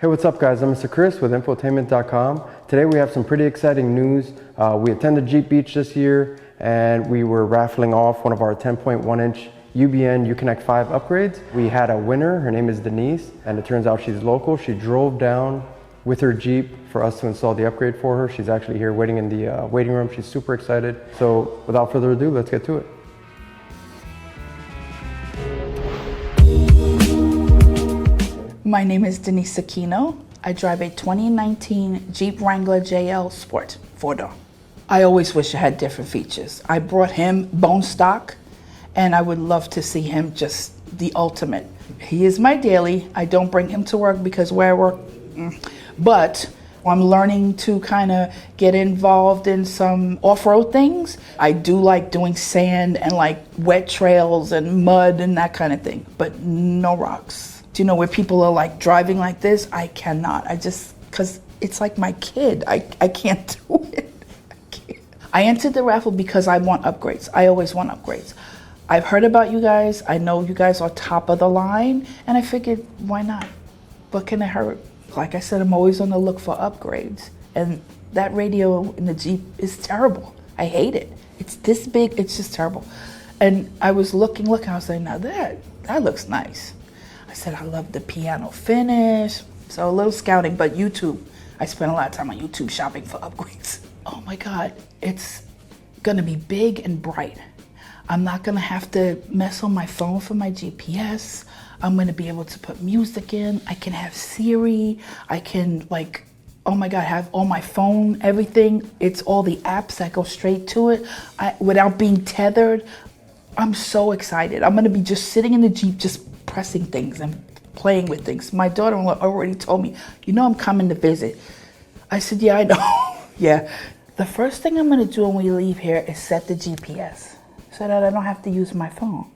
Hey, what's up guys? I'm Mr. Chris with Infotainment.com. Today we have some pretty exciting news. We attended Jeep Beach this year and we were raffling off one of our 10.1-inch UBN Uconnect 5 upgrades. We had a winner, her name is Denise, and it turns out she's local. She drove down with her Jeep for us to install the upgrade for her. She's actually here waiting in the waiting room. She's super excited. So without further ado, let's get to it. My name is Denise Aquino. I drive a 2019 Jeep Wrangler JL Sport 4-door. I always wish I had different features. I brought him bone stock, and I would love to see him just the ultimate. He is my daily. I don't bring him to work because where I work, but I'm learning to kind of get involved in some off-road things. I do like doing sand and like wet trails and mud and that kind of thing, but no rocks. You know, where people are like driving like this, I cannot. Because it's like my kid. I can't do it. I entered the raffle because I want upgrades. I always want upgrades. I've heard about you guys. I know you guys are top of the line, and I figured, why not? What can it hurt? Like I said, I'm always on the look for upgrades. And that radio in the Jeep is terrible. I hate it. It's this big, it's just terrible. And I was looking, I was like, now that looks nice. I said, I love the piano finish. So a little scouting, but YouTube. I spent a lot of time on YouTube shopping for upgrades. Oh my God, it's gonna be big and bright. I'm not gonna have to mess on my phone for my GPS. I'm gonna be able to put music in. I can have Siri. I can like, oh my God, have all my phone, everything. It's all the apps that go straight to it without being tethered. I'm so excited. I'm gonna be just sitting in the Jeep, just pressing things and playing with things. My daughter-in-law already told me, you know I'm coming to visit. I said, yeah, I know. Yeah. The first thing I'm gonna do when we leave here is set the GPS so that I don't have to use my phone.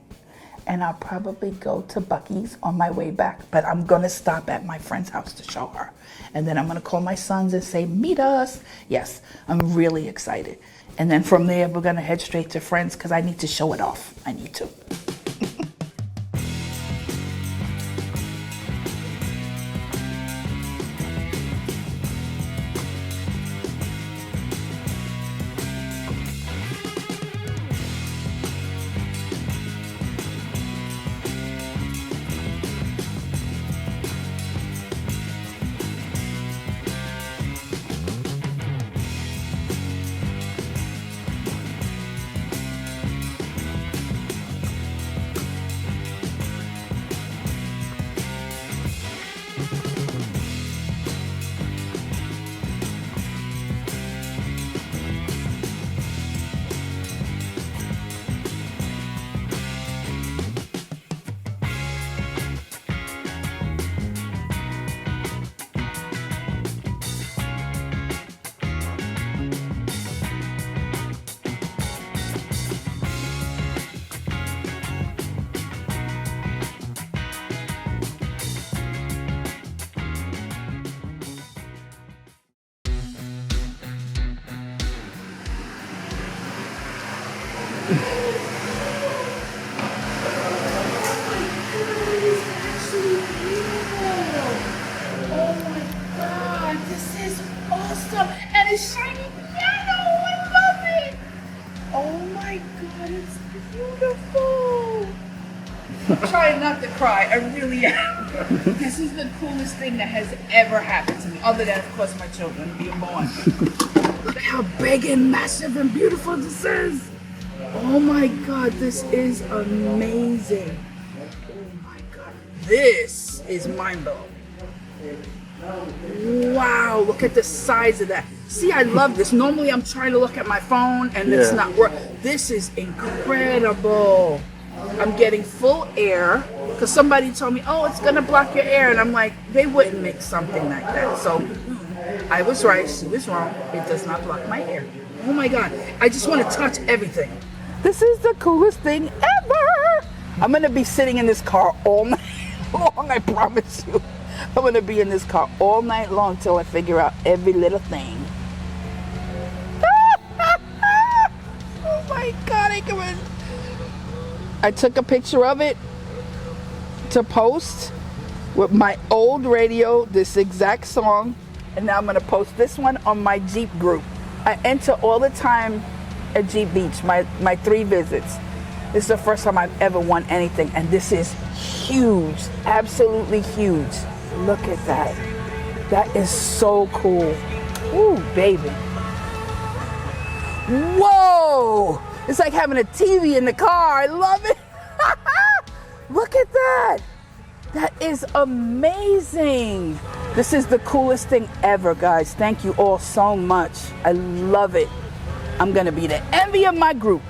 And I'll probably go to Buc-ee's on my way back, but I'm gonna stop at my friend's house to show her. And then I'm gonna call my sons and say, meet us. Yes, I'm really excited. And then from there, we're gonna head straight to friends because I need to show it off. I need to. And it's shiny piano. I love it. Oh my God, it's beautiful. I'm trying not to cry. I really am. This is the coolest thing that has ever happened to me, other than, of course, my children being born. Look at how big and massive and beautiful this is. Oh my God, this is amazing. Oh my God, this is mind-blowing. Wow, look at the size of that. See, I love this. Normally I'm trying to look at my phone and it's not working. This is incredible. I'm getting full air because somebody told me, oh, it's gonna block your air. And I'm like, they wouldn't make something like that. So I was right, she was wrong. It does not block my air. Oh my God, I just want to touch everything. This is the coolest thing ever. I'm gonna be sitting in this car all night long, I promise you. I'm gonna be in this car all night long till I figure out every little thing. Oh my God, I I took a picture of it to post with my old radio, this exact song, and now I'm gonna post this one on my Jeep group. I enter all the time at Jeep Beach, my 3 visits. This is the first time I've ever won anything, and this is huge, absolutely huge. Look at that. That is so cool. Ooh, baby. Whoa! It's like having a TV in the car. I love it. Look at that. That is amazing. This is the coolest thing ever, guys. Thank you all so much. I love it. I'm gonna be the envy of my group.